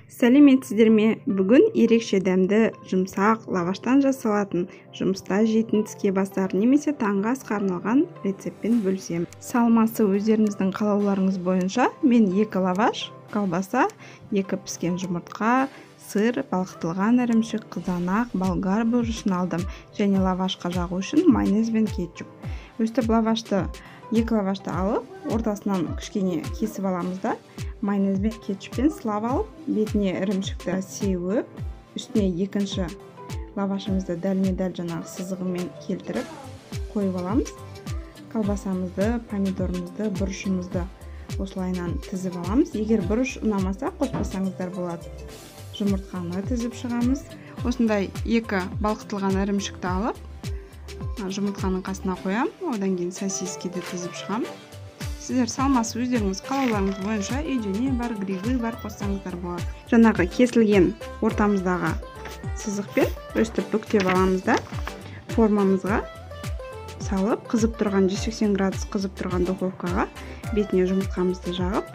Сәлеметсіздер ме? Бүгін ерекше дәмді, жұмсақ, лаваштан жасалатын, жұмыста жейтін тіске басар немесе таңғы асқа арналған рецептпен бөлісемін. Салмасы өздеріңіздің қалауларыңыз бойынша мен 2 лаваш, колбаса, 2 піскен жұмыртқа, сыр, балқытылған ірімшік, қызанақ, болгар бұрышын алдым және лавашқа жағу үшін майонез бен кетчуп. Өстіп 2 лавашты алып, ортасынан кішкене кесіп аламыз да, майонез бен кетчуппен сылап алып, бетіне ірімшікті сеуіп, үстіне екінші лавашымызды дәлме-дәл жаңағы сызығымен келтіріп қойып аламыз. Колбасамызды, помидорымызды, бұрышымызды осылайынан тізіп аламыз. Егер бұрыш ұнамаса, қоспасаңыздар болады. Жұмыртқаны тізіп шығамыз. Осындай 2 балқытылған ірімшікті алып, жұмыртқаның қасына қоям, одан кейін сосискиді тізіп шығам. Сіздер салмасы өздеріңіз қалауларыңыз бойынша үйде не бар, грибы бар қоссаңыздар болады. Жаңағы кесілген ортамыздағы сызықпен өстіп бүктеп аламыз да, формамызға салып, қызып тұрған 180 градус қызып тұрған духовкаға бетіне жұмыртқамызды жағып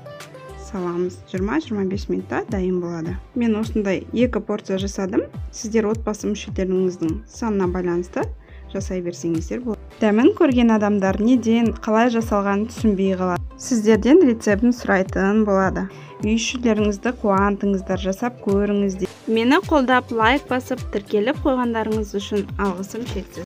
саламыз. 20-25 минутта дайын болады. Мен осындай 2 порция жасадым. Сіздер отбасы мүшелеріңіздің санына байланысты жасай берсеңіздер болады. Дәмін көрген адамдар неден, қалай жасалғанын түсінбей қалады. Сіздерден рецептін сұрайтын болады. Үй ішілеріңізді қуантыңыздар, жасап көріңіздер. Мені қолдап лайк басып, тіркеліп қойғандарыңыз үшін алғысым шексіз.